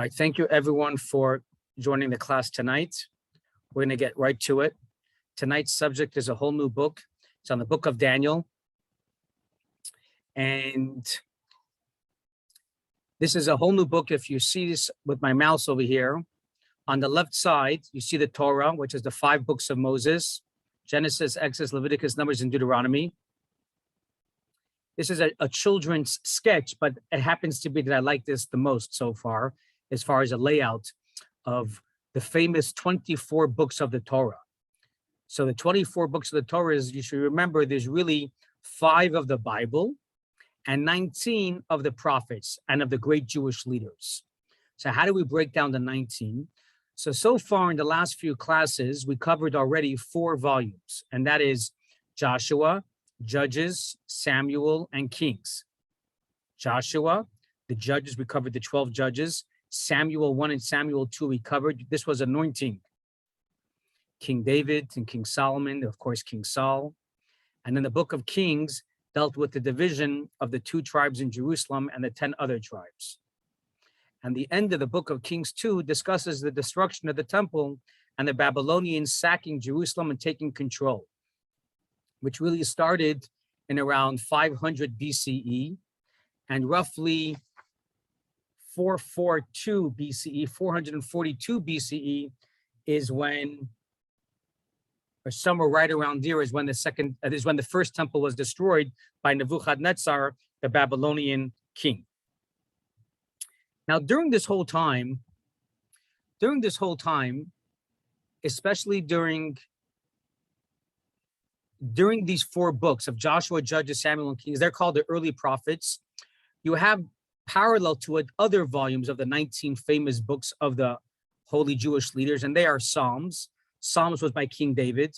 All right, thank you everyone for joining the class tonight. We're going to get right to it. Tonight's subject is a whole new book. It's on the book of Daniel. And this is a whole new book. If you see this with my mouse over here, on the left side, you see the Torah, which is the 5 books of Moses: Genesis, Exodus, Leviticus, Numbers, and Deuteronomy. This is a children's sketch, but it happens to be that I like this the most so far as a layout of the famous 24 books of the Torah. So the 24 books of the Torah is, you should remember, there's really 5 of the Bible and 19 of the prophets and of the great Jewish leaders. So how do we break down the 19? So far in the last few classes, we covered already 4 volumes, and that is Joshua, Judges, Samuel, and Kings. Joshua, the Judges, we covered the 12 Judges. Samuel 1 and Samuel 2 we covered. This was anointing. King David and King Solomon, of course, King Saul. And then the book of Kings dealt with the division of the 2 tribes in Jerusalem and the 10 other tribes. And the end of the book of Kings 2 discusses the destruction of the temple and the Babylonians sacking Jerusalem and taking control, which really started in around 500 BCE, and roughly 442 BCE, 442 BCE is when, or somewhere right around there, is when the first temple was destroyed by Nebuchadnezzar, the Babylonian king. Now, during this whole time, especially during these 4 books of Joshua, Judges, Samuel, and Kings, they're called the early prophets. You have parallel to it other volumes of the 19 famous books of the holy Jewish leaders, and they are Psalms. Psalms was by King David.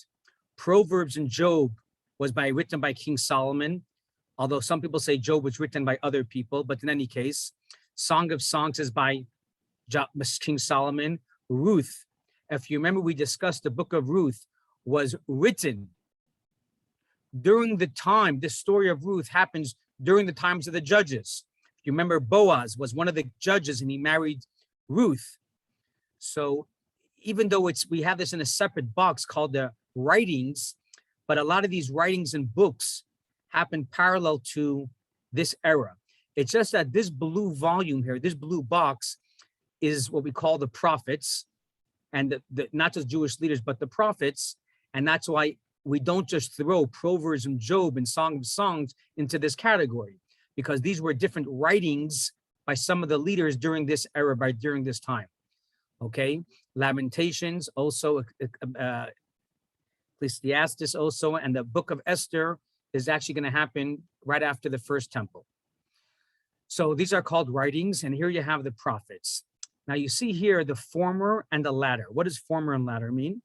Proverbs and Job was written by King Solomon, although some people say Job was written by other people, but in any case, Song of Songs is by King Solomon. Ruth, if you remember, we discussed the book of Ruth was written during the time. This story of Ruth happens during the times of the judges. You remember Boaz was one of the judges and he married Ruth. So even though we have this in a separate box called the writings, but a lot of these writings and books happen parallel to this era. It's just that this blue volume here, this blue box, is what we call the prophets, and not just Jewish leaders, but the prophets. And that's why we don't just throw Proverbs and Job and Song of Songs into this category, because these were different writings by some of the leaders during this era, during this time. Okay, Lamentations also, Ecclesiastes also, and the book of Esther is actually going to happen right after the first temple. So these are called writings, and here you have the prophets. Now you see here the former and the latter. What does former and latter mean?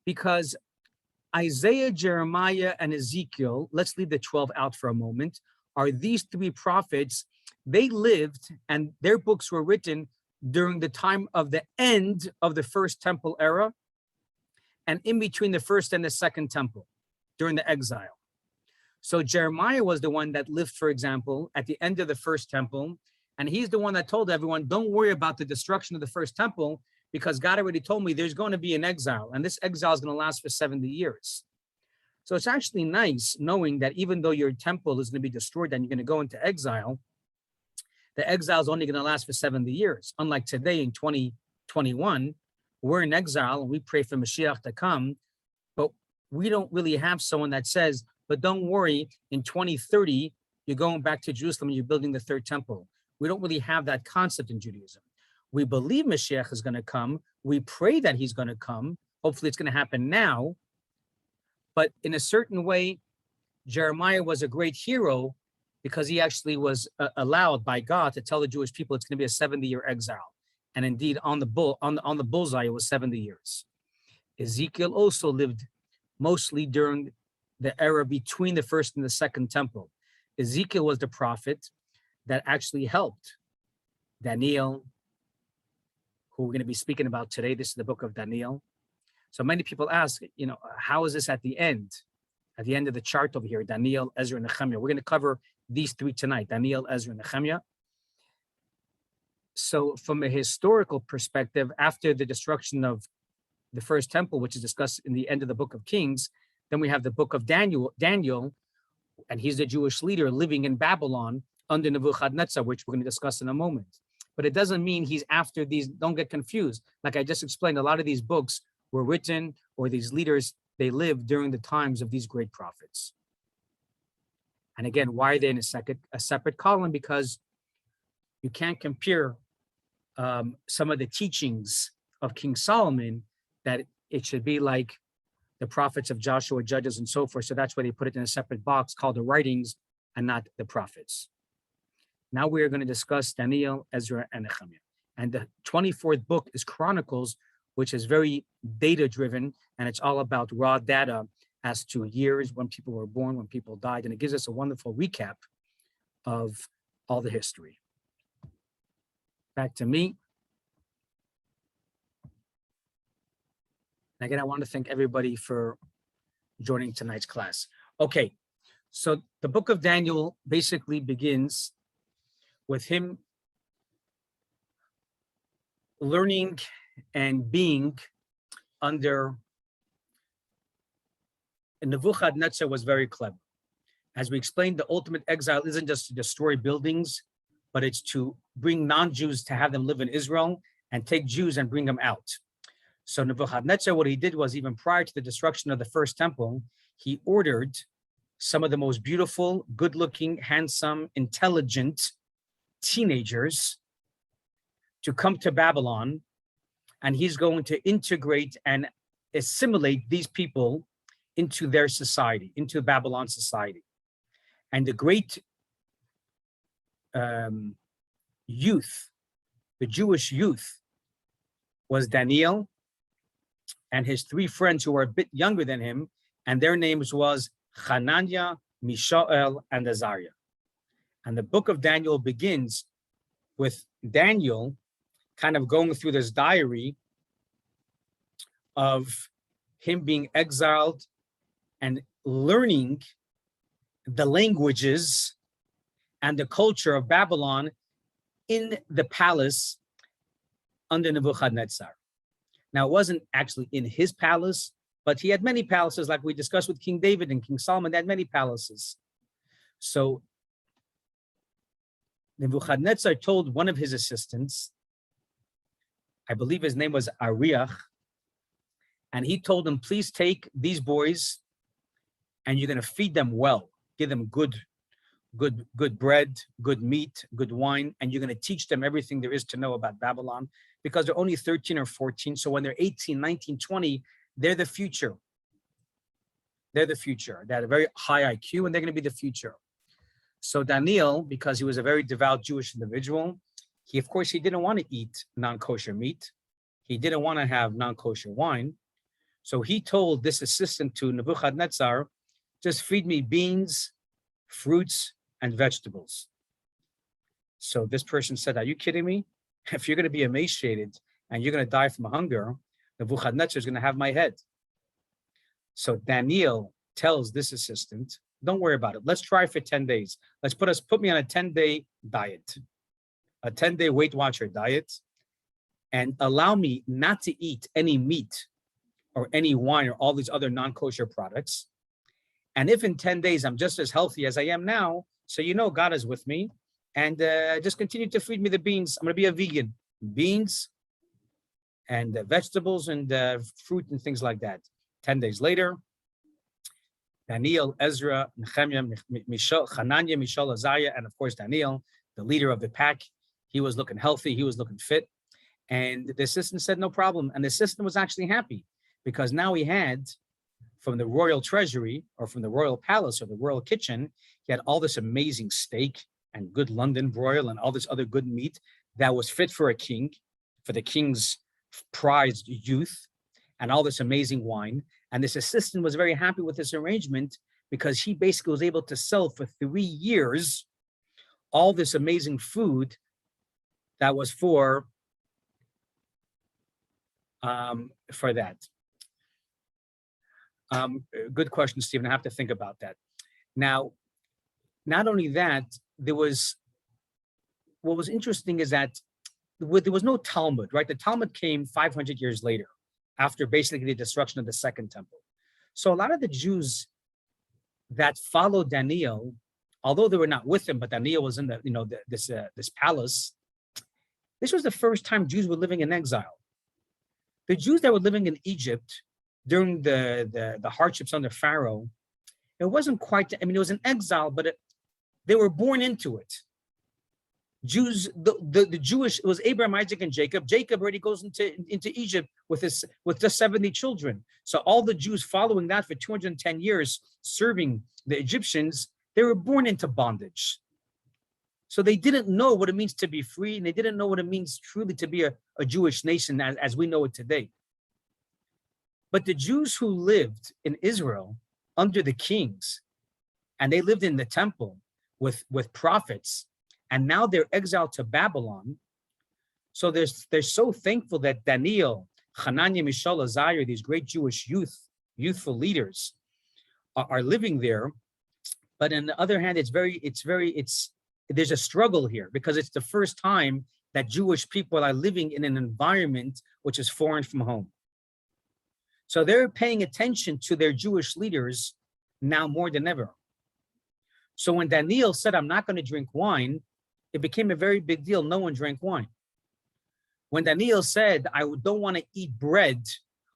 Because Isaiah, Jeremiah, and Ezekiel, let's leave the 12 out for a moment, are these 3 prophets. They lived and their books were written during the time of the end of the first temple era and in between the first and the second temple during the exile. So Jeremiah was the one that lived, for example, at the end of the first temple, and he's the one that told everyone, don't worry about the destruction of the first temple, because God already told me there's going to be an exile, and this exile is going to last for 70 years. So it's actually nice knowing that even though your temple is going to be destroyed and you're going to go into exile, the exile is only going to last for 70 years. Unlike today in 2021, we're in exile and we pray for Mashiach to come, but we don't really have someone that says, but don't worry, in 2030, you're going back to Jerusalem and you're building the 3rd temple. We don't really have that concept in Judaism. We believe Mashiach is going to come. We pray that he's going to come. Hopefully it's going to happen now. But in a certain way, Jeremiah was a great hero because he actually was allowed by God to tell the Jewish people it's going to be a 70-year exile. And indeed, on the bullseye, it was 70 years. Ezekiel also lived mostly during the era between the first and the second temple. Ezekiel was the prophet that actually helped Daniel, who we're going to be speaking about today. This is the book of Daniel. So many people ask, how is this at the end of the chart over here, Daniel, Ezra, and Nechemia? We're going to cover these 3 tonight, Daniel, Ezra, and Nechemia. So from a historical perspective, after the destruction of the first temple, which is discussed in the end of the book of Kings, then we have the book of Daniel, and he's the Jewish leader living in Babylon under Nebuchadnezzar, which we're going to discuss in a moment. But it doesn't mean he's after these. Don't get confused. Like I just explained, a lot of these books were written, or these leaders, they lived during the times of these great prophets. And again, why are they in a separate column? Because you can't compare some of the teachings of King Solomon, that it should be like the prophets of Joshua, Judges, and so forth. So that's why they put it in a separate box called the writings and not the prophets. Now we are going to discuss Daniel, Ezra, and Nechemia. And the 24th book is Chronicles, which is very data-driven, and it's all about raw data as to years, when people were born, when people died, and it gives us a wonderful recap of all the history. Back to me. And again, I want to thank everybody for joining tonight's class. Okay, so the book of Daniel basically begins with him learning and being under. And Nebuchadnezzar was very clever. As we explained, the ultimate exile isn't just to destroy buildings, but it's to bring non-Jews to have them live in Israel and take Jews and bring them out. So Nebuchadnezzar, what he did was, even prior to the destruction of the first temple, he ordered some of the most beautiful, good-looking, handsome, intelligent teenagers to come to Babylon, and he's going to integrate and assimilate these people into their society, into Babylon society. And the great youth, the Jewish youth, was Daniel and his three friends who were a bit younger than him, and their names was Hananiah, Mishael, and Azariah. And the book of Daniel begins with Daniel kind of going through this diary of him being exiled and learning the languages and the culture of Babylon in the palace under Nebuchadnezzar. Now, it wasn't actually in his palace, but he had many palaces, like we discussed with King David and King Solomon. They had many palaces. So Nebuchadnezzar told one of his assistants, I believe his name was Ariach, and he told him, please take these boys and you're going to feed them well, give them good bread, good meat, good wine, and you're going to teach them everything there is to know about Babylon, because they're only 13 or 14. So when they're 18, 19, 20, they're the future. They're the future. They had a very high IQ, and they're going to be the future. So Daniel, because he was a very devout Jewish individual, he didn't want to eat non-kosher meat. He didn't want to have non-kosher wine. So he told this assistant to Nebuchadnezzar, just feed me beans, fruits, and vegetables. So this person said, are you kidding me? If you're going to be emaciated and you're going to die from hunger, Nebuchadnezzar is going to have my head. So Daniel tells this assistant, don't worry about it. Let's try for 10 days. Put me on a 10-day diet, a 10-day Weight Watcher diet, and allow me not to eat any meat or any wine or all these other non-kosher products. And if in 10 days I'm just as healthy as I am now, so you know God is with me, and just continue to feed me the beans. I'm going to be a vegan. Beans and vegetables and fruit and things like that. 10 days later, Daniel, Ezra, Nechemia, Hananiah, Mishael, Azariah, and of course Daniel, the leader of the pack, he was looking healthy, he was looking fit. And the assistant said, no problem. And the assistant was actually happy, because now he had, from the royal treasury or from the royal palace or the royal kitchen, he had all this amazing steak and good London broil and all this other good meat that was fit for a king, for the king's prized youth, and all this amazing wine. And this assistant was very happy with this arrangement, because he basically was able to sell for 3 years all this amazing food that was for that. Good question, Stephen. I have to think about that. Now, not only that, what was interesting is that there was no Talmud, right? The Talmud came 500 years later, after basically the destruction of the Second Temple. So a lot of the Jews that followed Daniel, although they were not with him, but Daniel was in this palace. This was the first time Jews were living in exile. The Jews that were living in Egypt during the hardships under Pharaoh, it wasn't quite, it was an exile, but they were born into it. Jews, the Jewish, it was Abraham, Isaac, and Jacob. Jacob already goes into Egypt with just 70 children. So all the Jews following that for 210 years, serving the Egyptians, they were born into bondage. So they didn't know what it means to be free, and they didn't know what it means truly to be a Jewish nation as we know it today. But the Jews who lived in Israel under the kings, and they lived in the temple with prophets, and now they're exiled to Babylon. So they're so thankful that Daniel, Hananiah, Mishael, Azariah, these great Jewish youthful leaders are living there. But on the other hand, there's a struggle here, because it's the first time that Jewish people are living in an environment which is foreign from home. So they're paying attention to their Jewish leaders now more than ever. So when Daniel said, I'm not going to drink wine, it became a very big deal. No one drank wine. When Daniel said, I don't want to eat bread,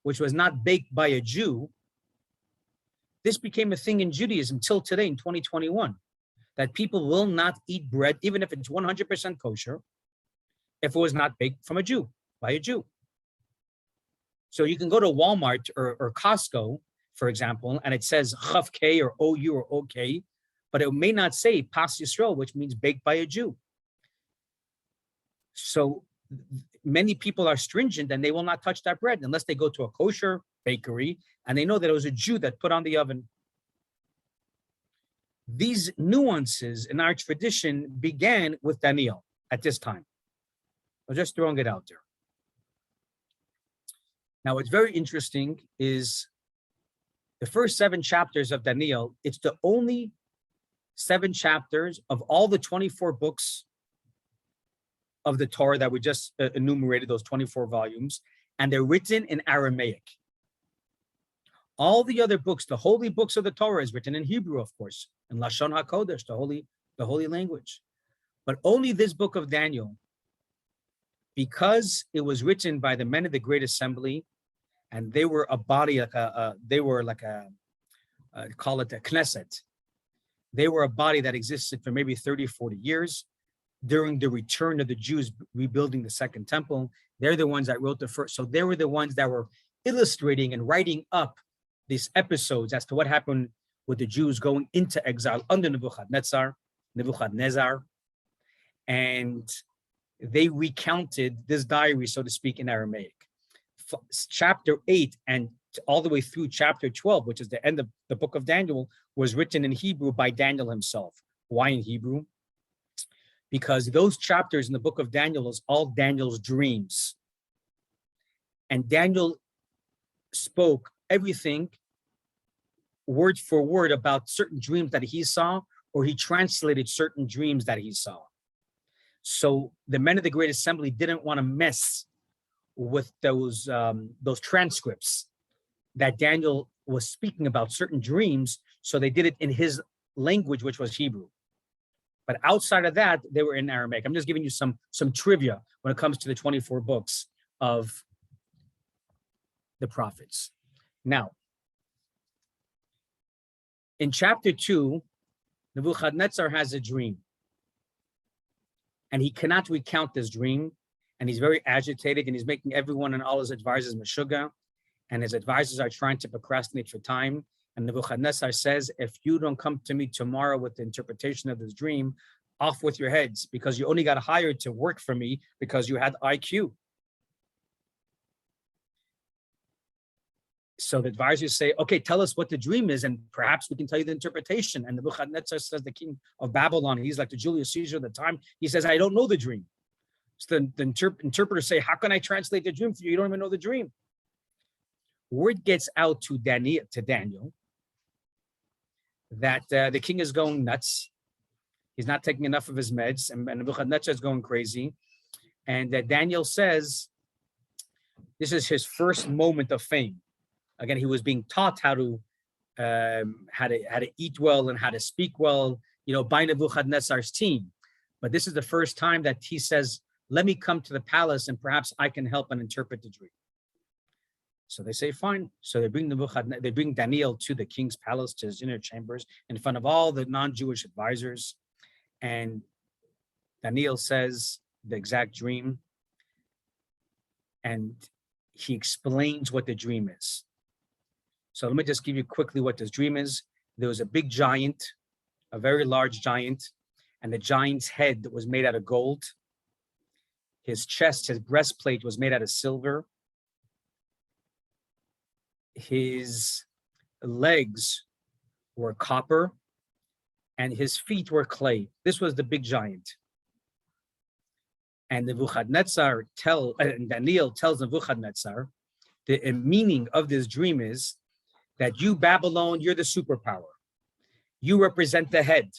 which was not baked by a Jew, this became a thing in Judaism till today in 2021, that people will not eat bread, even if it's 100% kosher, if it was not baked from a Jew, by a Jew. So you can go to Walmart or Costco, for example, and it says Chav K or OU or OK, but it may not say Pas Yisrael, which means baked by a Jew. So many people are stringent and they will not touch that bread unless they go to a kosher bakery and they know that it was a Jew that put on the oven. These nuances in our tradition began with Daniel at this time. I'm just throwing it out there. Now, what's very interesting is the first 7 chapters of Daniel. It's the only 7 chapters of all the 24 books of the Torah that we just enumerated, those 24 volumes, and they're written in Aramaic. All the other books, the holy books of the Torah, is written in Hebrew, of course, in Lashon HaKodesh, the holy language. But only this book of Daniel, because it was written by the men of the Great Assembly, and they were a body, call it a Knesset. They were a body that existed for maybe 30, 40 years. During the return of the Jews rebuilding the Second Temple, they're the ones that wrote the first. So they were the ones that were illustrating and writing up these episodes as to what happened with the Jews going into exile under Nebuchadnezzar, and they recounted this diary, so to speak, in Aramaic. Chapter 8 and all the way through chapter 12, which is the end of the book of Daniel, was written in Hebrew by Daniel himself. Why in Hebrew? Because those chapters in the book of Daniel is all Daniel's dreams. And Daniel spoke everything word for word about certain dreams that he saw, or he translated certain dreams that he saw. So the men of the Great Assembly didn't want to mess with those transcripts that Daniel was speaking about certain dreams, so they did it in his language, which was Hebrew. But outside of that, they were in Aramaic. I'm just giving you some trivia when it comes to the 24 books of the prophets. Now, in chapter 2, Nebuchadnezzar has a dream. And he cannot recount this dream. And he's very agitated, and he's making everyone and all his advisors meshuga. And his advisors are trying to procrastinate for time. And Nebuchadnezzar says, if you don't come to me tomorrow with the interpretation of this dream, off with your heads, because you only got hired to work for me because you had IQ. So the advisors say, okay, tell us what the dream is, and perhaps we can tell you the interpretation. And Nebuchadnezzar says, the king of Babylon, he's like the Julius Caesar at the time, he says, I don't know the dream. So the interpreters say, how can I translate the dream for you? You don't even know the dream. Word gets out to Daniel that the king is going nuts. He's not taking enough of his meds, and Nebuchadnezzar is going crazy. And Daniel says this is his first moment of fame. Again, he was being taught how to eat well and how to speak well, by Nebuchadnezzar's team. But this is the first time that he says, let me come to the palace and perhaps I can help and interpret the dream. So they say, fine. So they bring Daniel to the king's palace, to his inner chambers, in front of all the non-Jewish advisors. And Daniel says the exact dream. And he explains what the dream is. So let me just give you quickly what this dream is. There was a big giant, a very large giant, and the giant's head was made out of gold. His chest, his breastplate was made out of silver. His legs were copper, and his feet were clay. This was the big giant. And Daniel tells Nebuchadnezzar, the meaning of this dream is that you, Babylon, you're the superpower. You represent the head.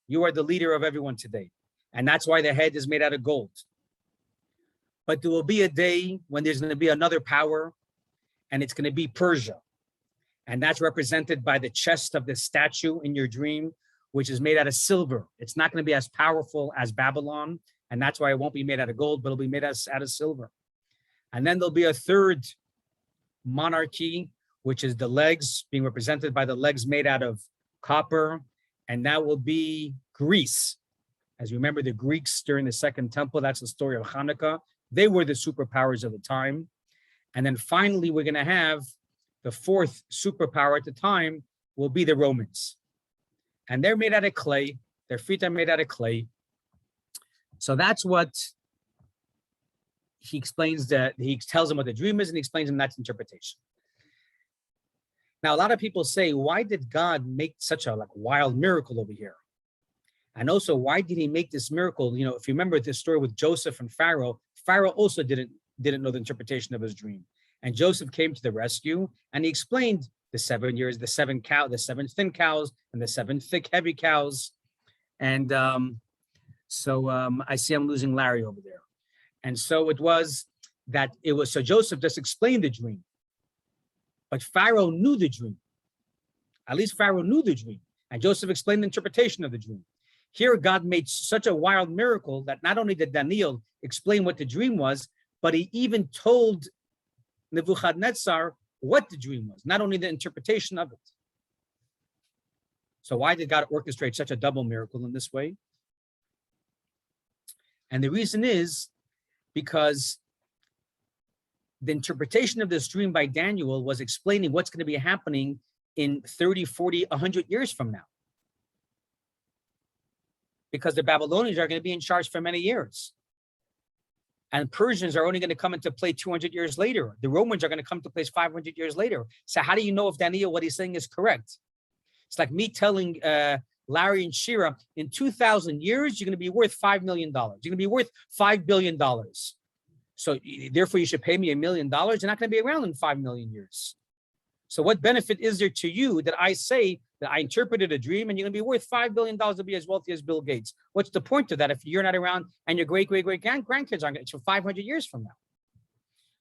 You are the leader of everyone today. And that's why the head is made out of gold. But there will be a day when there's going to be another power, and it's going to be Persia. And that's represented by the chest of the statue in your dream, which is made out of silver. It's not going to be as powerful as Babylon, and that's why it won't be made out of gold, but it'll be made out of silver. And then there'll be a third monarchy, which is the legs, being represented by the legs made out of copper, and that will be Greece. As you remember, the Greeks during the Second Temple, that's the story of Hanukkah. They were the superpowers of the time. And then finally, we're going to have the fourth superpower at the time will be the Romans. And they're made out of clay. Their feet are made out of clay. So that's what he explains, that he tells them what the dream is, and he explains them that's interpretation. Now, a lot of people say, why did God make such a wild miracle over here? And also, why did he make this miracle? If you remember this story with Joseph and Pharaoh, Pharaoh also didn't know the interpretation of his dream. And Joseph came to the rescue, and he explained the 7 years, the seven thin cows, and the 7 thick, heavy cows. And I see I'm losing Larry over there. And so so Joseph just explained the dream. But Pharaoh knew the dream. At least Pharaoh knew the dream. And Joseph explained the interpretation of the dream. Here, God made such a wild miracle that not only did Daniel explain what the dream was, but he even told Nebuchadnezzar what the dream was, not only the interpretation of it. So why did God orchestrate such a double miracle in this way? And the reason is because the interpretation of this dream by Daniel was explaining what's going to be happening in 30, 40, 100 years from now. Because the Babylonians are going to be in charge for many years. And Persians are only going to come into play 200 years later. The Romans are going to come to place 500 years later. So how do you know if Daniel, what he's saying is correct? It's like me telling Larry and Shira, in 2,000 years, you're going to be worth $5 million. You're going to be worth $5 billion. So therefore, you should pay me $1 million. You're not going to be around in 5 million years. So what benefit is there to you that I say that I interpreted a dream and you're going to be worth $5 billion to be as wealthy as Bill Gates? What's the point of that if you're not around and your great-great-great-grandkids aren't until 500 years from now?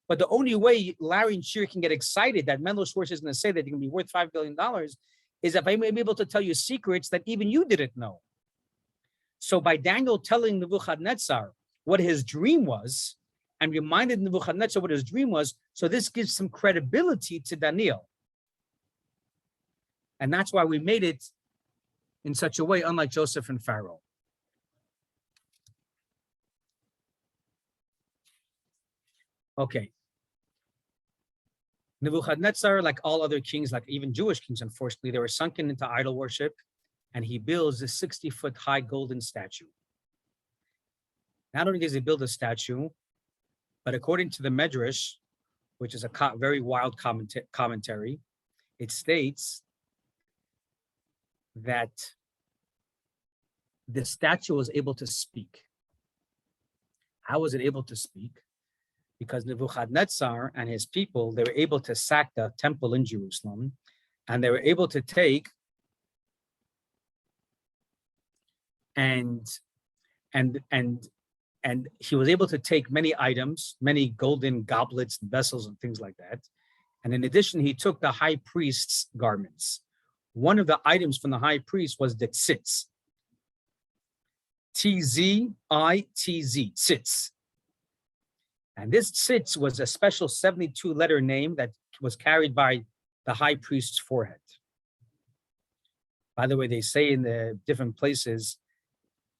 But the only way Larry and Shira can get excited that Menlo Schwartz is going to say that you're going to be worth $5 billion is if I'm able to tell you secrets that even you didn't know. So by Daniel telling Nebuchadnezzar what his dream was and reminded Nebuchadnezzar what his dream was, so this gives some credibility to Daniel. And that's why we made it in such a way, unlike Joseph and Pharaoh. Okay. Nebuchadnezzar, like all other kings, like even Jewish kings, unfortunately, they were sunken into idol worship, and he builds a 60-foot high golden statue. Not only does he build a statue, but according to the Medrash, which is a very wild commentary, it states that the statue was able to speak. How was it able to speak? Because Nebuchadnezzar and his people, they were able to sack the temple in Jerusalem, and they were able to take and And he was able to take many items, many golden goblets and vessels and things like that. And in addition, he took the high priest's garments. One of the items from the high priest was the tzitz. T-Z-I-T-Z, tzitz. And this tzitz was a special 72-letter name that was carried by the high priest's forehead. By the way, they say in the different places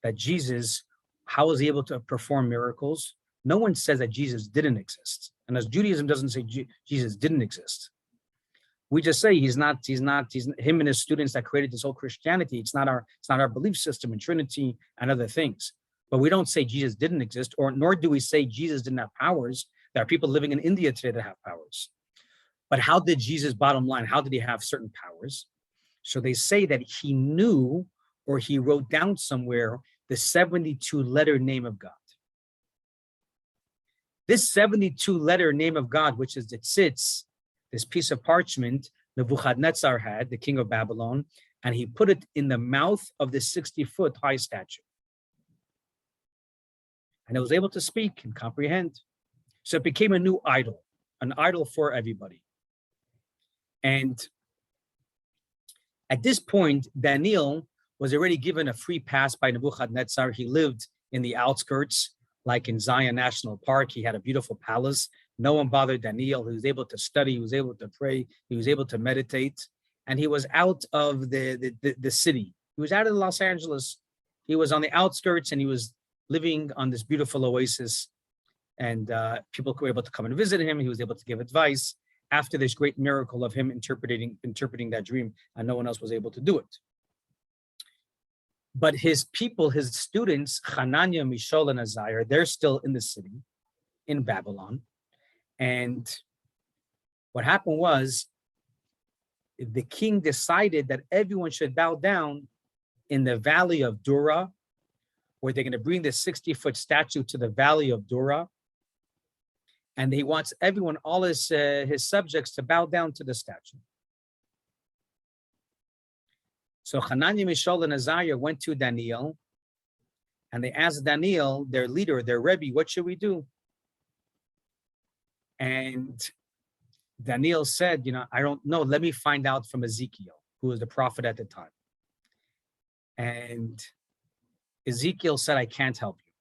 that Jesus, how was he able to perform miracles? No one says that Jesus didn't exist. And as Judaism doesn't say Jesus didn't exist. We just say he's him and his students that created this whole Christianity. It's not our belief system in Trinity and other things. But we don't say Jesus didn't exist, nor do we say Jesus didn't have powers. There are people living in India today that have powers. But how did Jesus, bottom line, how did he have certain powers? So they say that he knew, or he wrote down somewhere, the 72-letter name of God. This 72-letter name of God, which is the tzitz, this piece of parchment Nebuchadnezzar had, the king of Babylon, and he put it in the mouth of the 60-foot high statue. And it was able to speak and comprehend. So it became a new idol, an idol for everybody. And at this point, Daniel was already given a free pass by Nebuchadnezzar. He lived in the outskirts, like in Zion National Park. He had a beautiful palace. No one bothered Daniel. He was able to study. He was able to pray. He was able to meditate. And he was out of the city. He was out of Los Angeles. He was on the outskirts, and he was living on this beautiful oasis. And people were able to come and visit him. He was able to give advice after this great miracle of him interpreting that dream, and no one else was able to do it. But his people, his students, Hananiah, Mishael, and Azariah, they're still in the city, in Babylon. And what happened was, the king decided that everyone should bow down in the valley of Dura, where they're going to bring the 60-foot statue to the valley of Dura. And he wants everyone, all his subjects, to bow down to the statue. So Hananiah, Mishael, and Azariah went to Daniel, and they asked Daniel, their leader, their Rebbe, what should we do? And Daniel said, I don't know. Let me find out from Ezekiel, who was the prophet at the time. And Ezekiel said, I can't help you.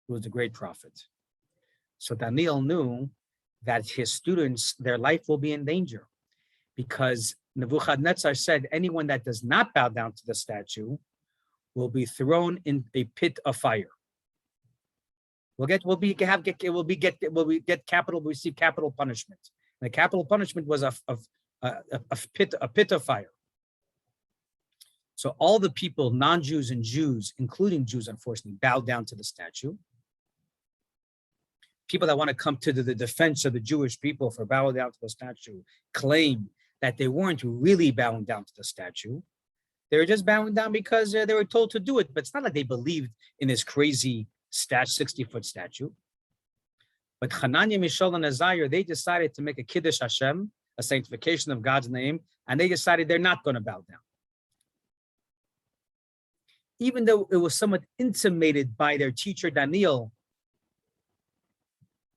He was a great prophet. So Daniel knew that his students, their life will be in danger, because Nebuchadnezzar said anyone that does not bow down to the statue will be thrown in a pit of fire. Receive capital punishment. And the capital punishment was a pit of fire. So all the people, non-Jews and Jews, including Jews, unfortunately, bowed down to the statue. People that want to come to the defense of the Jewish people for bowing down to the statue claim that they weren't really bowing down to the statue. They were just bowing down because they were told to do it. But it's not like they believed in this crazy 60-foot statue. But Hananiah, Mishael, and Azariah, they decided to make a Kiddush Hashem, a sanctification of God's name, and they decided they're not going to bow down. Even though it was somewhat intimated by their teacher Daniel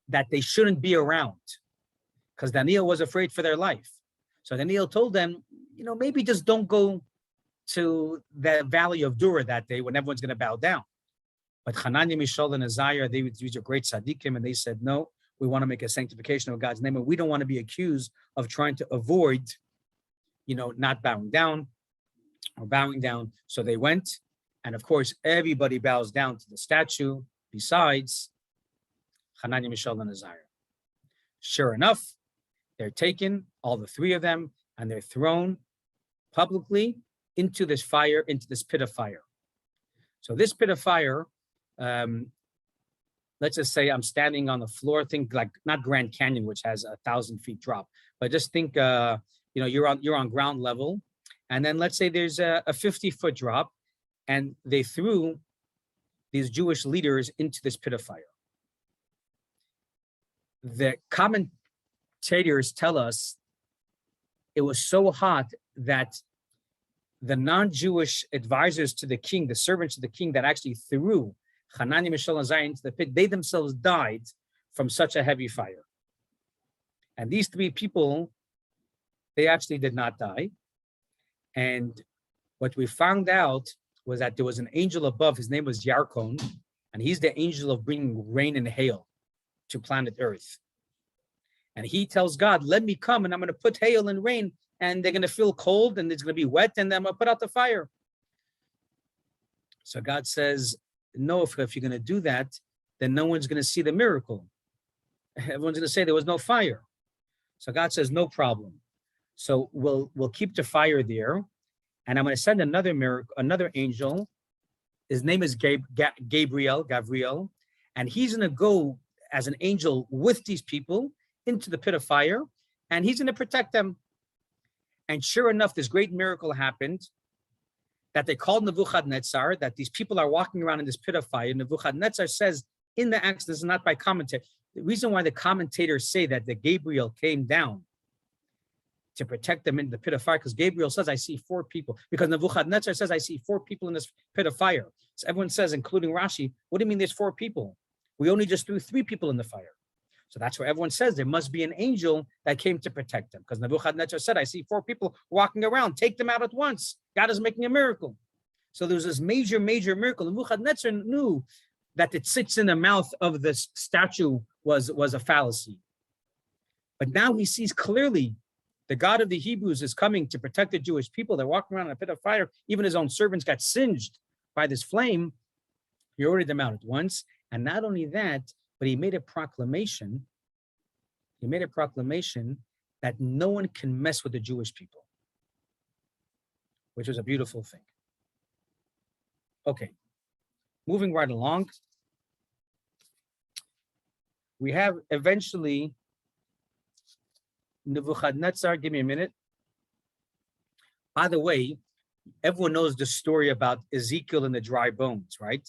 that they shouldn't be around, because Daniel was afraid for their life. So Daniel told them, maybe just don't go to the valley of Dura that day when everyone's going to bow down. But Hananiah, Mishael, and Azariah, these are great tzaddikim, and they said, no, we want to make a sanctification of God's name, and we don't want to be accused of trying to avoid, not bowing down or bowing down. So they went, and of course, everybody bows down to the statue besides Hananiah, Mishael, and Azariah. Sure enough, they're taken, all the three of them, and they're thrown publicly into this fire, into this pit of fire. So this pit of fire, let's just say I'm standing on the floor, think like not Grand Canyon, which has 1,000 feet drop, but just think, you're on ground level. And then let's say there's a 50-foot drop, and they threw these Jewish leaders into this pit of fire. The commentators tell us it was so hot that the non-Jewish advisors to the king, the servants of the king that actually threw Hananiah, Mishael, and Azariah into the pit. They themselves died from such a heavy fire. And these three people, they actually did not die. And what we found out was that there was an angel above. His name was Yarkon, and he's the angel of bringing rain and hail to planet Earth. And he tells God, let me come and I'm going to put hail and rain and they're going to feel cold and it's going to be wet and then I'm going to put out the fire. So God says, no, if you're going to do that, then no one's going to see the miracle. Everyone's going to say there was no fire. So God says, no problem. So we'll keep the fire there. And I'm going to send another angel. His name is Gabriel, and he's going to go as an angel with these people into the pit of fire, and he's going to protect them. And sure enough, this great miracle happened that they called Nebuchadnezzar, that these people are walking around in this pit of fire. Nebuchadnezzar says in the Acts, this is not by commentary. The reason why the commentators say that the Gabriel came down to protect them in the pit of fire, because Gabriel says, I see four people. Because Nebuchadnezzar says, I see four people in this pit of fire. So everyone says, including Rashi, what do you mean there's four people? We only just threw three people in the fire. So that's why everyone says there must be an angel that came to protect them. Because Nebuchadnezzar said, I see four people walking around, take them out at once. God is making a miracle. So there was this major miracle. Nebuchadnezzar knew that the tzitz in the mouth of this statue was a fallacy. But now he sees clearly the God of the Hebrews is coming to protect the Jewish people. They're walking around in a pit of fire. Even his own servants got singed by this flame. He ordered them out at once. And not only that, but he made a proclamation. He made a proclamation that no one can mess with the Jewish people, which was a beautiful thing. Okay, moving right along. We have eventually Nebuchadnezzar, give me a minute. By the way, everyone knows the story about Ezekiel and the dry bones, right?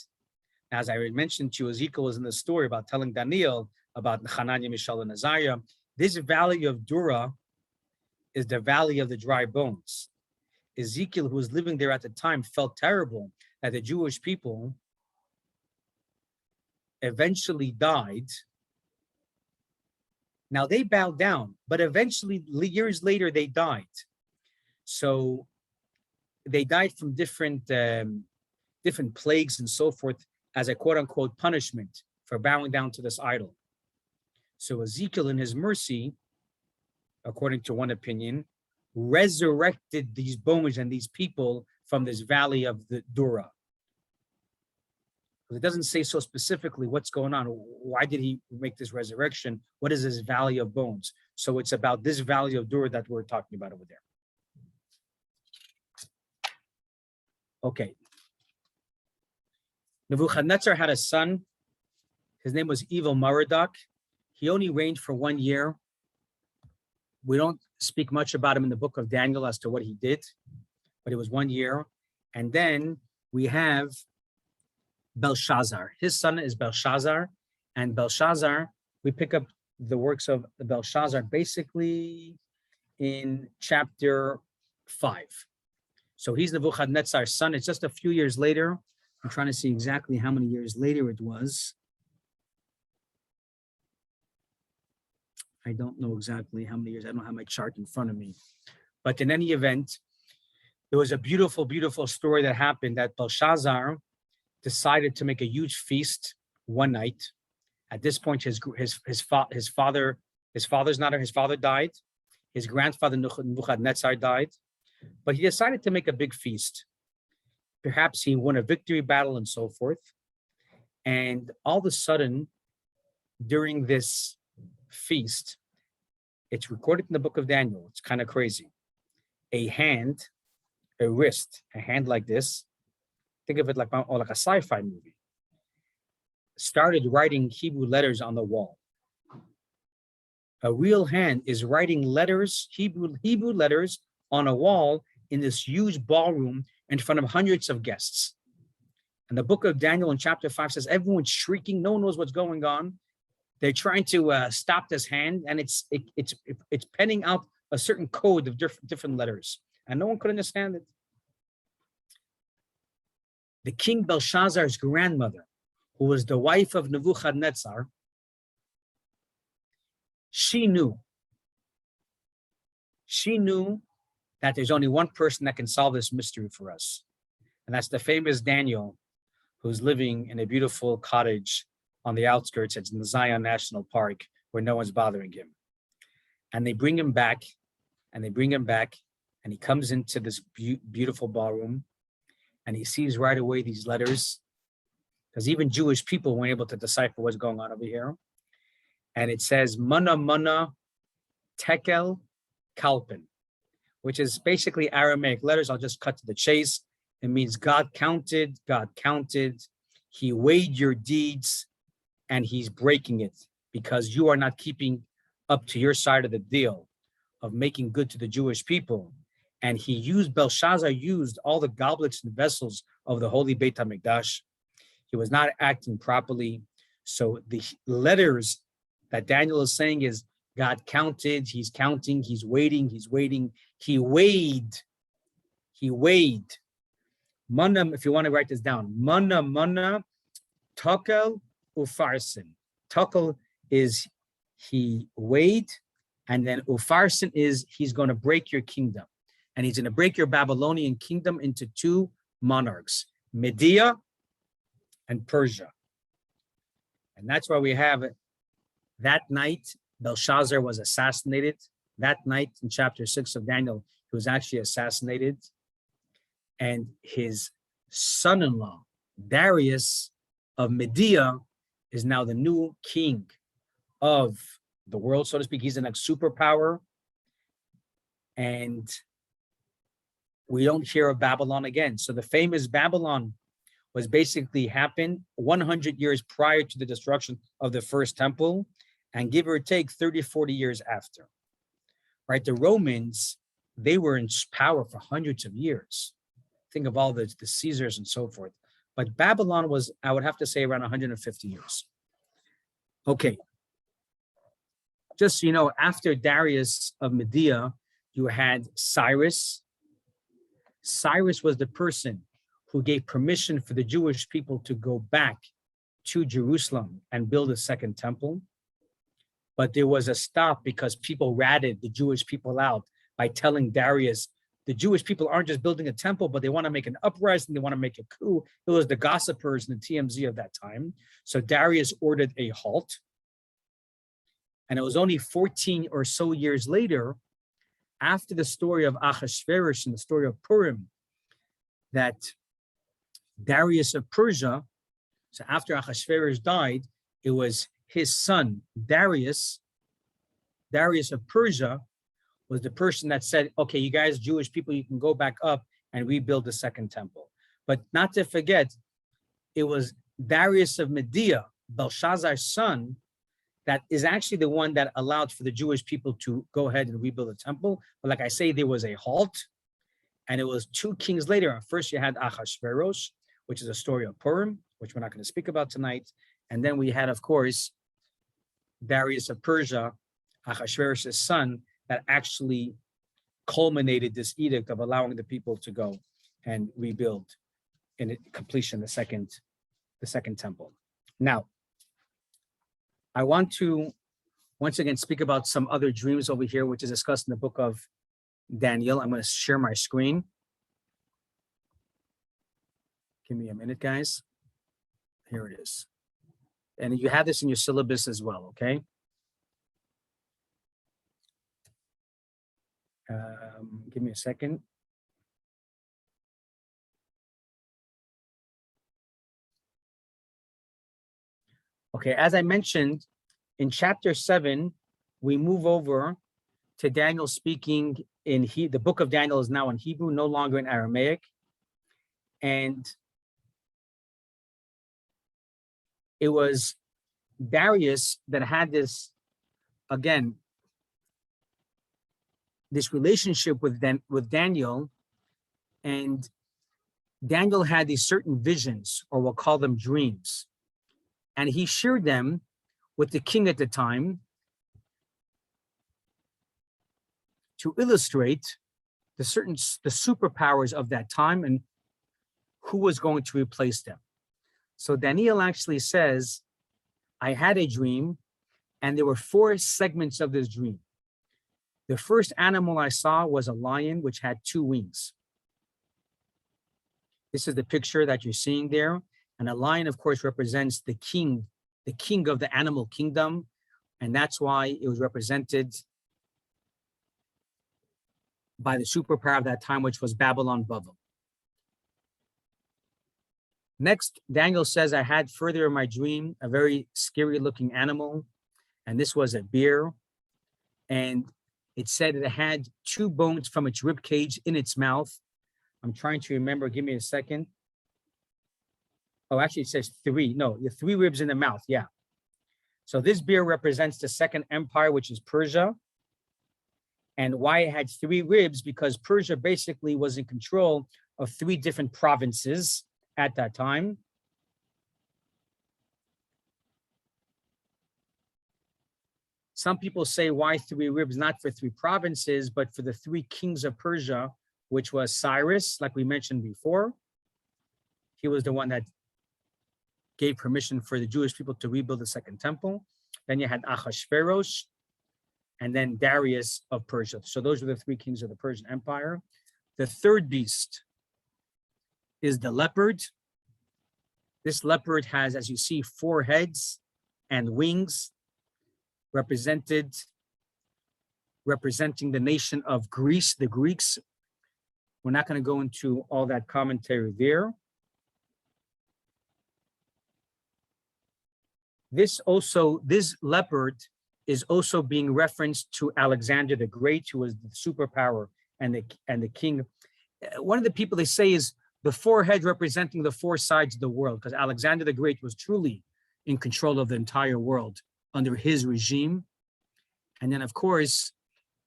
As I mentioned to you, Ezekiel was in the story about telling Daniel about Hananiah, Mishael, and Azariah. This valley of Dura is the valley of the dry bones. Ezekiel, who was living there at the time, felt terrible that the Jewish people eventually died. Now they bowed down, but eventually, years later, they died. So they died from different plagues and so forth as a quote-unquote punishment for bowing down to this idol. So Ezekiel, in his mercy, according to one opinion, resurrected these bones and these people from this valley of the Dura. It doesn't say so specifically what's going on. Why did he make this resurrection? What is this valley of bones? So it's about this valley of Dura that we're talking about over there. Okay. Nebuchadnezzar had a son. His name was Evil Merodach. He only reigned for 1 year. We don't speak much about him in the book of Daniel as to what he did, but it was 1 year. And then we have Belshazzar. His son is Belshazzar. And Belshazzar, we pick up the works of Belshazzar basically in chapter 5. So he's Nebuchadnezzar's son. It's just a few years later. I'm trying to see exactly how many years later it was. I don't know exactly how many years. I don't have my chart in front of me. But in any event, there was a beautiful story that happened that Belshazzar decided to make a huge feast one night. At this point, his father died. His grandfather Nebuchadnezzar died, but he decided to make a big feast. Perhaps he won a victory battle and so forth. And all of a sudden, during this feast, it's recorded in the book of Daniel. It's kind of crazy. A hand like this, think of it like a sci-fi movie, started writing Hebrew letters on the wall. A real hand is writing letters, Hebrew letters on a wall in this huge ballroom in front of hundreds of guests. And the book of Daniel in chapter 5 says everyone's shrieking, no one knows what's going on. They're trying to stop this hand, and it's penning out a certain code of different letters, and no one could understand it. The king Belshazzar's grandmother who was the wife of Nebuchadnezzar, she knew that there's only one person that can solve this mystery for us. And that's the famous Daniel, who's living in a beautiful cottage on the outskirts. It's in the Zion National Park where no one's bothering him. And they bring him back, and he comes into this beautiful ballroom, and he sees right away these letters, because even Jewish people weren't able to decipher what's going on over here. And it says, Mana Mana Tekel Kalpin, which is basically Aramaic letters. I'll just cut to the chase. It means God counted, he weighed your deeds, and he's breaking it because you are not keeping up to your side of the deal of making good to the Jewish people. And Belshazzar used all the goblets and vessels of the holy Beit HaMikdash. He was not acting properly. So the letters that Daniel is saying is God counted, he's counting, he's waiting, he weighed. Mana, if you want to write this down, mana, Tokel ufarsin. Tokel is he weighed, and then ufarsin is he's going to break your kingdom. And he's going to break your Babylonian kingdom into two monarchs, Media and Persia. And that's why we have it. That night, Belshazzar was assassinated. That night in chapter 6 of Daniel, he was actually assassinated. And his son-in-law, Darius of Media, is now the new king of the world, so to speak. He's the next superpower. And we don't hear of Babylon again. So the famous Babylon was basically happened 100 years prior to the destruction of the first temple, and give or take 30, 40 years after. Right? The Romans, they were in power for hundreds of years. Think of all the Caesars and so forth. But Babylon was, I would have to say, around 150 years. Okay. Just so you know, after Darius of Media, you had Cyrus. Cyrus was the person who gave permission for the Jewish people to go back to Jerusalem and build a second temple. But there was a stop because people ratted the Jewish people out by telling Darius, the Jewish people aren't just building a temple, but they want to make an uprising, they want to make a coup. It was the gossipers and the TMZ of that time. So Darius ordered a halt. And it was only 14 or so years later, after the story of Ahasuerus and the story of Purim, that Darius of Persia, so after Ahasuerus died, it was his son, Darius of Persia, was the person that said, okay, you guys, Jewish people, you can go back up and rebuild the second temple. But not to forget, it was Darius of Media, Belshazzar's son, that is actually the one that allowed for the Jewish people to go ahead and rebuild the temple. But like I say, there was a halt, and it was 2 kings later. First, you had Ahasuerus, which is a story of Purim, which we're not going to speak about tonight. And then we had, of course, Darius of Persia, Ahasuerus' son, that actually culminated this edict of allowing the people to go and rebuild in completion the second temple. Now, I want to once again speak about some other dreams over here, which is discussed in the book of Daniel. I'm going to share my screen. Give me a minute, guys. Here it is. And you have this in your syllabus as well, okay? Give me a second. Okay, as I mentioned, in chapter 7, we move over to Daniel speaking in the book of Daniel is now in Hebrew, no longer in Aramaic. And it was Darius that had this, again, this relationship with Daniel, and Daniel had these certain visions, or we'll call them dreams, and he shared them with the king at the time to illustrate the superpowers of that time and who was going to replace them. So Daniel actually says, I had a dream, and there were 4 segments of this dream. The first animal I saw was a lion, which had 2 wings. This is the picture that you're seeing there. And a lion, of course, represents the king of the animal kingdom. And that's why it was represented by the superpower of that time, which was Babylon Bavel. Next, Daniel says, I had further in my dream a very scary looking animal, and this was a bear. And it said it had 2 bones from its rib cage in its mouth. I'm trying to remember, give me a second. Oh, actually it says 3. No, the 3 ribs in the mouth, yeah. So this bear represents the Second Empire, which is Persia. And why it had 3 ribs? Because Persia basically was in control of 3 different provinces at that time. Some people say why 3 ribs, not for 3 provinces, but for the 3 kings of Persia, which was Cyrus, like we mentioned before. He was the one that gave permission for the Jewish people to rebuild the Second Temple. Then you had Ahasuerus, and then Darius of Persia. So those were the 3 kings of the Persian Empire. The third beast is the leopard. This leopard has, as you see, 4 heads and wings, representing the nation of Greece, the Greeks. We're not going to go into all that commentary there. This leopard is also being referenced to Alexander the Great, who was the superpower and the king. One of the people they say is the 4 heads representing the 4 sides of the world, because Alexander the Great was truly in control of the entire world under his regime. And then, of course,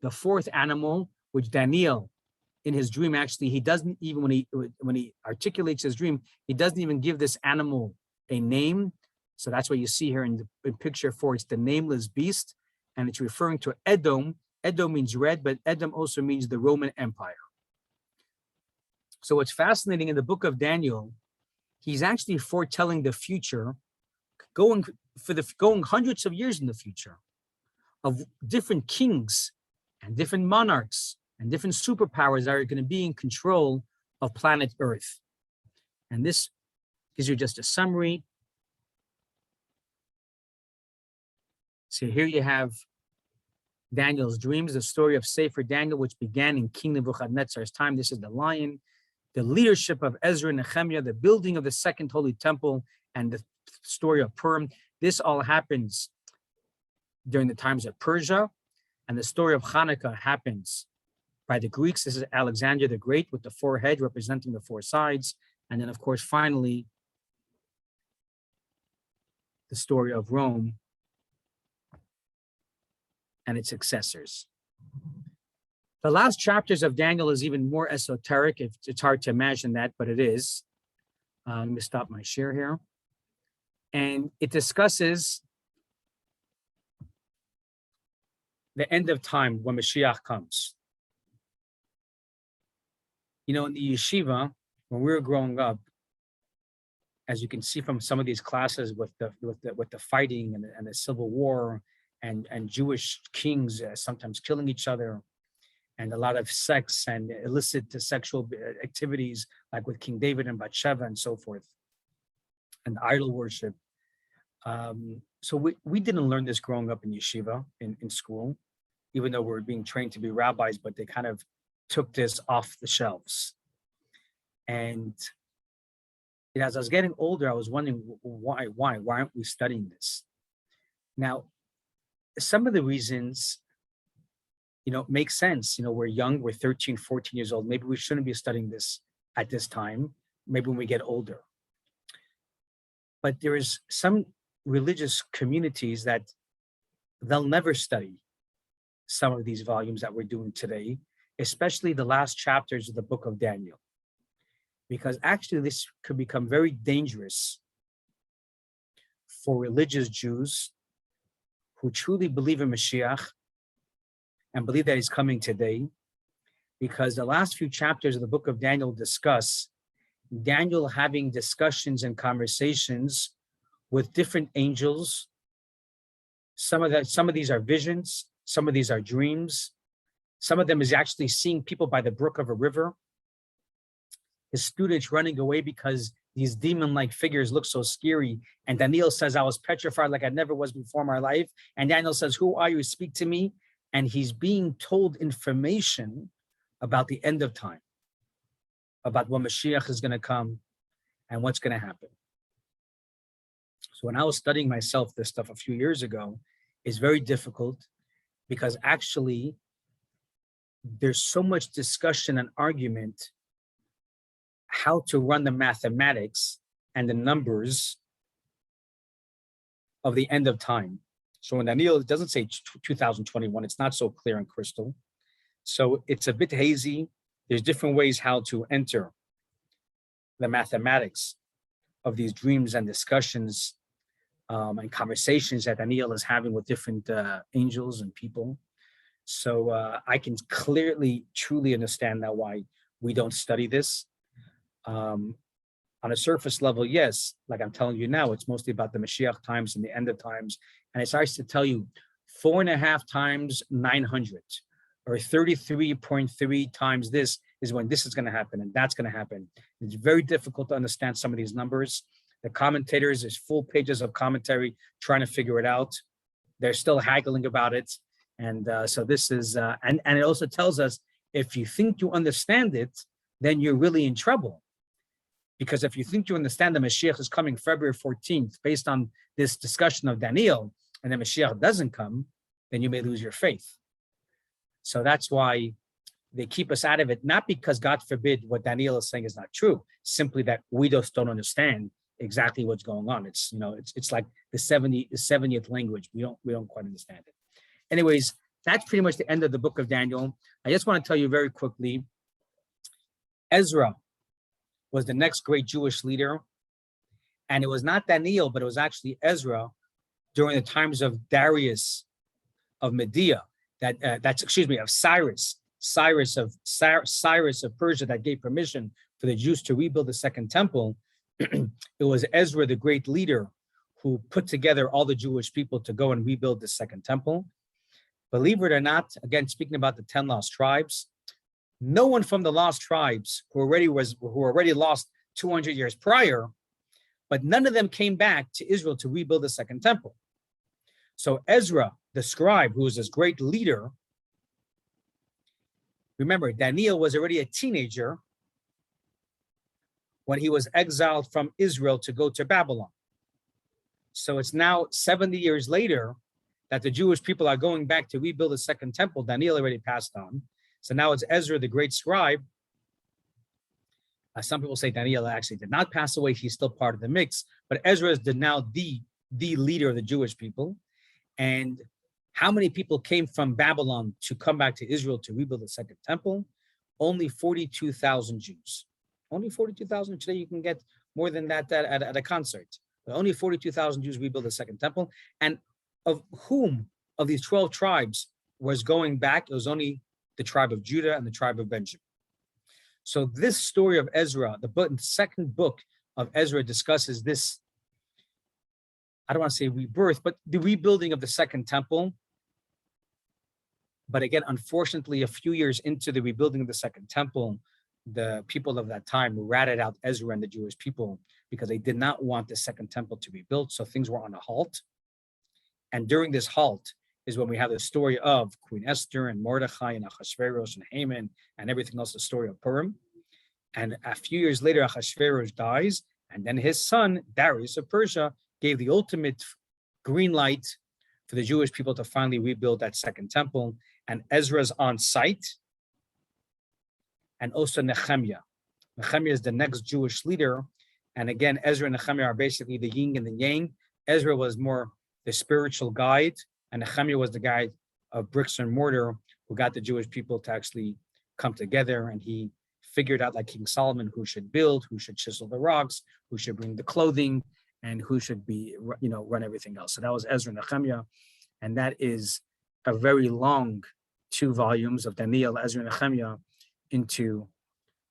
the 4th animal, which Daniel, in his dream, actually, he doesn't even, when he articulates his dream, he doesn't even give this animal a name. So that's what you see here in picture 4. It's the nameless beast, and it's referring to Edom. Edom means red, but Edom also means the Roman Empire. So what's fascinating in the book of Daniel, he's actually foretelling the future, going hundreds of years in the future, of different kings and different monarchs and different superpowers that are going to be in control of planet Earth. And this gives you just a summary. So here you have Daniel's dreams, the story of Sefer Daniel, which began in King Nebuchadnezzar's time. This is the lion, the leadership of Ezra and Nechemia, the building of the Second Holy Temple, and the story of Purim. This all happens during the times of Persia, and the story of Hanukkah happens by the Greeks. This is Alexander the Great with the 4 heads representing the 4 sides. And then, of course, finally, the story of Rome and its successors. The last chapters of Daniel is even more esoteric. It's hard to imagine that, but it is. Let me stop my share here. And it discusses the end of time when Mashiach comes. You know, in the yeshiva, when we were growing up, as you can see from some of these classes with the fighting and the civil war and Jewish kings sometimes killing each other, and a lot of sex and illicit sexual activities, like with King David and Bathsheba and so forth, and idol worship. So we didn't learn this growing up in yeshiva, in school, even though we were being trained to be rabbis, but they kind of took this off the shelves. And as I was getting older, I was wondering why aren't we studying this? Now, some of the reasons, make sense. We're young, we're 13, 14 years old. Maybe we shouldn't be studying this at this time, maybe when we get older. But there is some religious communities that they'll never study some of these volumes that we're doing today, especially the last chapters of the book of Daniel, because actually this could become very dangerous for religious Jews who truly believe in Mashiach and believe that he's coming today, because the last few chapters of the book of Daniel discuss Daniel having discussions and conversations with different angels. Some of these are visions, some of these are dreams. Some of them is actually seeing people by the brook of a river. His students running away because these demon-like figures look so scary. And Daniel says, I was petrified like I never was before in my life. And Daniel says, who are you? Speak to me. And he's being told information about the end of time, about when Mashiach is going to come and what's going to happen. So when I was studying myself this stuff a few years ago, it's very difficult because actually there's so much discussion and argument how to run the mathematics and the numbers of the end of time. So when Daniel, it doesn't say 2021, it's not so clear and crystal. So it's a bit hazy. There's different ways how to enter the mathematics of these dreams and discussions and conversations that Daniel is having with different angels and people. So I can clearly, truly understand now why we don't study this. On a surface level, yes, like I'm telling you now, it's mostly about the Mashiach times and the end of times. And it starts to tell you 4.5 times 900 or 33.3 times this is when this is going to happen and that's going to happen. It's very difficult to understand some of these numbers. The commentators, there's full pages of commentary trying to figure it out. They're still haggling about it. And so this is, and it also tells us, if you think you understand it, then you're really in trouble. Because if you think you understand the Mashiach is coming February 14th, based on this discussion of Daniel, and the Mashiach doesn't come, then you may lose your faith. So that's why they keep us out of it, not because, God forbid, what Daniel is saying is not true, simply that we just don't understand exactly what's going on. It's, you know, it's like the 70th language. We don't quite understand it. Anyways, that's pretty much the end of the book of Daniel. I just want to tell you very quickly, Ezra was the next great Jewish leader. And it was not Daniel, but it was actually Ezra during the times of Darius of Media, of Cyrus of Persia, that gave permission for the Jews to rebuild the second temple. It was Ezra, the great leader, who put together all the Jewish people to go and rebuild the second temple. Believe it or not, again, speaking about the 10 lost tribes, no one from the lost tribes who already lost 200 years prior, but none of them came back to Israel to rebuild the second temple. So Ezra, the scribe, who was this great leader, remember, Daniel was already a teenager when he was exiled from Israel to go to Babylon. So it's now 70 years later that the Jewish people are going back to rebuild the second temple. Daniel already passed on. So now it's Ezra, the great scribe. Some people say Daniel actually did not pass away. He's still part of the mix. But Ezra is now the leader of the Jewish people. And how many people came from Babylon to come back to Israel to rebuild the second temple? Only 42,000 Jews. Only 42,000. Today you can get more than that at a concert. But only 42,000 Jews rebuilt the second temple. And of whom of these 12 tribes was going back? It was only the tribe of Judah and the tribe of Benjamin. So this story of Ezra, the second book of Ezra, discusses this, I don't want to say rebirth, but the rebuilding of the second temple. But again, unfortunately, a few years into the rebuilding of the second temple, the people of that time ratted out Ezra and the Jewish people because they did not want the second temple to be built. So things were on a halt. And during this halt is when we have the story of Queen Esther and Mordechai and Achashverosh and Haman and everything else, the story of Purim. And a few years later, Achashverosh dies, and then his son, Darius of Persia, gave the ultimate green light for the Jewish people to finally rebuild that second temple. And Ezra's on site, and also Nechemia. Nechemia is the next Jewish leader. And again, Ezra and Nechemia are basically the yin and the yang. Ezra was more the spiritual guide, and Nechemia was the guy of bricks and mortar who got the Jewish people to actually come together, and he figured out, like King Solomon, who should build, who should chisel the rocks, who should bring the clothing, and who should be, run everything else. So that was Ezra and Nechemia, and that is a very long 2 volumes of Daniel, Ezra, and Nechemia into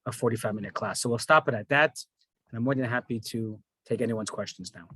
a 45-minute class. So we'll stop it at that. And I'm more than happy to take anyone's questions now.